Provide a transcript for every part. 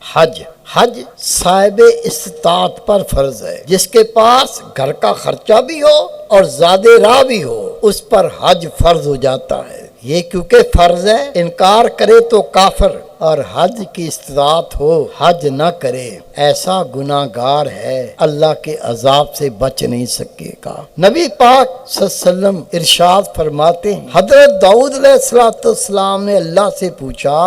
حج صاحب استطاعت پر فرض ہے، جس کے پاس گھر کا خرچہ بھی ہو اور زیادہ راہ بھی ہو، اس پر حج فرض ہو جاتا ہے۔ یہ کیونکہ فرض ہے، انکار کرے تو کافر، اور حج کی استطاعت ہو حج نہ کرے ایسا گناہ گار ہے، اللہ کے عذاب سے بچ نہیں سکے گا۔ نبی پاک صلی اللہ علیہ وسلم ارشاد فرماتے ہیں، حضرت داؤد علیہ السلام نے اللہ سے پوچھا،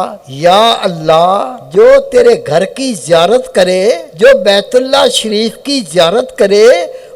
یا اللہ جو تیرے گھر کی زیارت کرے، جو بیت اللہ شریف کی زیارت کرے،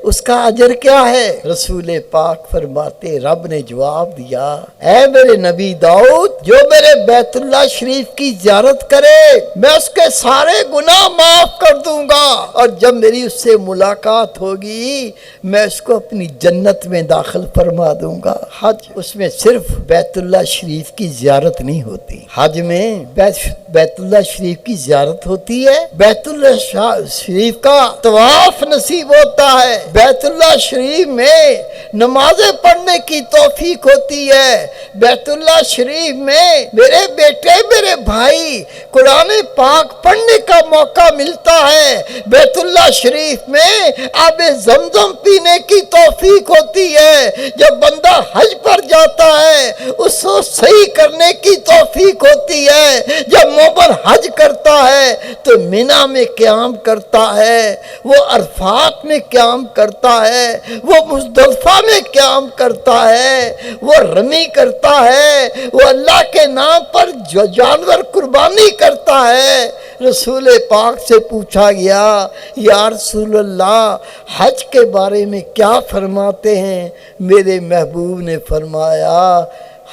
اس کا اجر کیا ہے؟ رسول پاک فرماتے، رب نے جواب دیا، اے میرے نبی داؤد، جو میرے بیت اللہ شریف کی زیارت کرے میں اس کے سارے گناہ معاف کر دوں گا، اور جب میری اس سے ملاقات ہوگی میں اس کو اپنی جنت میں داخل فرما دوں گا۔ حج اس میں صرف بیت اللہ شریف کی زیارت نہیں ہوتی، حج میں بیت اللہ شریف کی زیارت ہوتی ہے، بیت اللہ شریف کا طواف نصیب ہوتا ہے، بیت اللہ شریف میں نمازیں پڑھنے کی توفیق ہوتی ہے، بیت اللہ شریف میں میرے بیٹے میرے بھائی قرآن پاک پڑھنے کا موقع ملتا ہے، بیت اللہ شریف میں آب زمزم پینے کی توفیق ہوتی ہے، جب بندہ حج پر جاتا ہے اس کو صحیح کرنے کی توفیق ہوتی ہے، جب مومن حج کرتا ہے تو مینا میں قیام کرتا ہے، وہ عرفات میں قیام کرتا ہے، وہ مزدلفہ میں قیام کرتا ہے، وہ رمی کرتا ہے، وہ اللہ کے نام پر جو جانور قربانی کرتا ہے۔ رسول پاک سے پوچھا گیا، یا رسول اللہ حج کے بارے میں کیا فرماتے ہیں؟ میرے محبوب نے فرمایا،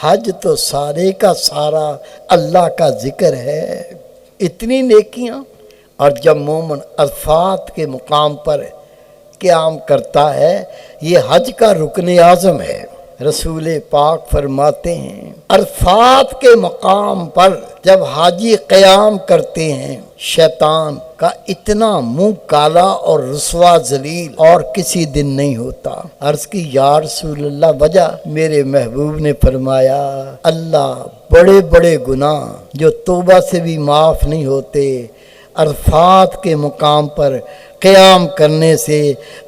حج تو سارے کا سارا اللہ کا ذکر ہے، اتنی نیکیاں، اور جب مومن عرفات کے مقام پر قیام کرتا ہے یہ حج کا رکن اعظم ہے۔ رسول پاک فرماتے ہیں، عرفات کے مقام پر جب حاجی قیام کرتے ہیں شیطان کا اتنا منہ کالا اور رسوا ذلیل اور کسی دن نہیں ہوتا۔ عرض کی، یا رسول اللہ وجہ؟ میرے محبوب نے فرمایا، اللہ بڑے بڑے گناہ جو توبہ سے بھی معاف نہیں ہوتے عرفات کے مقام پر قیام کرنے سے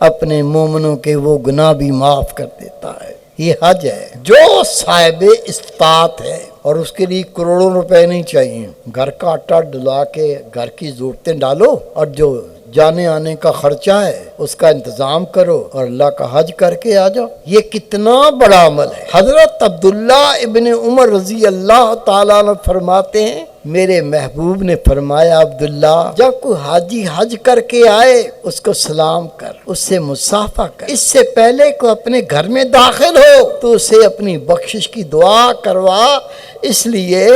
اپنے مومنوں کے وہ گناہ بھی معاف کر دیتا ہے۔ یہ حج ہے جو صاحب استطاعت ہے، اور اس کے لیے کروڑوں روپے نہیں چاہیے، گھر کا آٹا ڈلا کے گھر کی ضرورتیں ڈالو، اور جو جانے آنے کا خرچہ ہے اس کا انتظام کرو اور اللہ کا حج کر کے آ جاؤ۔ یہ کتنا بڑا عمل ہے۔ حضرت عبداللہ ابن عمر رضی اللہ تعالیٰ عنہ فرماتے ہیں، میرے محبوب نے فرمایا، عبداللہ جب کوئی حاجی حج کر کے آئے اس کو سلام کر، اس سے مصافحہ کر، اس سے پہلے کو اپنے گھر میں داخل ہو تو اسے اپنی بخشش کی دعا کروا، اس لیے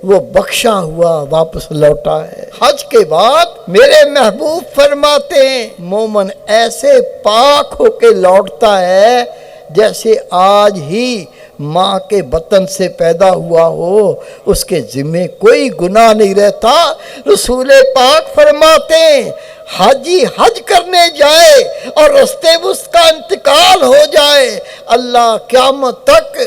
وہ بخشا ہوا واپس لوٹا ہے۔ حج کے بعد میرے محبوب فرماتے ہیں، مومن ایسے پاک ہو کے لوٹتا ہے جیسے آج ہی ماں کے بطن سے پیدا ہوا ہو، اس کے ذمے کوئی گناہ نہیں رہتا۔ رسول پاک فرماتے ہیں، حاجی حج کرنے جائے اور رستے میں اس کا انتقال ہو جائے، اللہ قیامت تک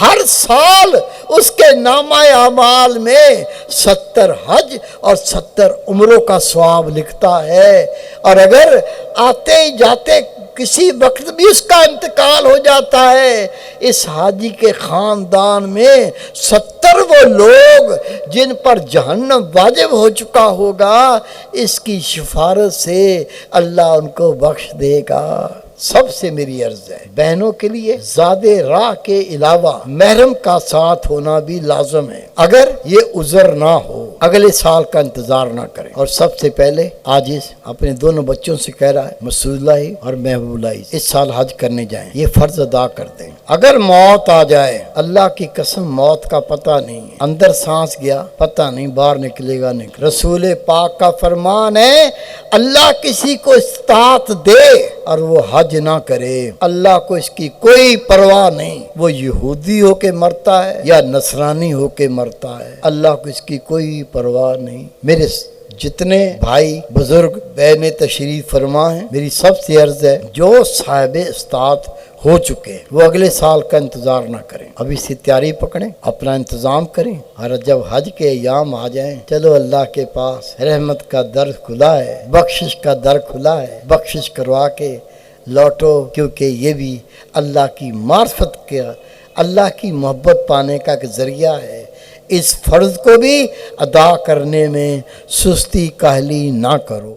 ہر سال اس کے نامہ اعمال میں 70 حج اور 70 عمروں کا ثواب لکھتا ہے، اور اگر آتے جاتے کسی وقت بھی اس کا انتقال ہو جاتا ہے، اس حاجی کے خاندان میں 70 وہ لوگ جن پر جہنم واجب ہو چکا ہوگا، اس کی سفارش سے اللہ ان کو بخش دے گا۔ سب سے میری عرض ہے، بہنوں کے لیے زیادہ راہ کے علاوہ محرم کا ساتھ ہونا بھی لازم ہے، اگر یہ عذر نہ ہو اگلے سال کا انتظار نہ کریں۔ اور سب سے پہلے آج اپنے دونوں بچوں سے کہہ رہا ہے، مسعود اللہ اور محبوب اللہ، اس سال حج کرنے جائیں، یہ فرض ادا کر دیں۔ اگر موت آ جائے، اللہ کی قسم موت کا پتہ نہیں، اندر سانس گیا پتہ نہیں باہر نکلے گا نہیں۔ رسول پاک کا فرمان ہے، اللہ کسی کو استطاعت دے اور وہ حج نہ کرے، اللہ کو اس کی کوئی پرواہ نہیں، وہ یہودی ہو کے مرتا ہے یا نصرانی ہو کے مرتا ہے، اللہ کو اس کی کوئی پرواہ نہیں۔ میرے جتنے بھائی بزرگ بہنیں تشریف فرما ہیں، میری سب سے عرض ہے جو صاحب استطاعت ہو چکے وہ اگلے سال کا انتظار نہ کریں، ابھی سے تیاری پکڑیں، اپنا انتظام کریں، اور جب حج کے ایام آ جائیں چلو اللہ کے پاس، رحمت کا در کھلا ہے، بخشش کا در کھلا ہے، بخشش کروا کے لوٹو، کیونکہ یہ بھی اللہ کی معرفت کا، اللہ کی محبت پانے کا ایک ذریعہ ہے۔ اس فرض کو بھی ادا کرنے میں سستی کاہلی نہ کرو۔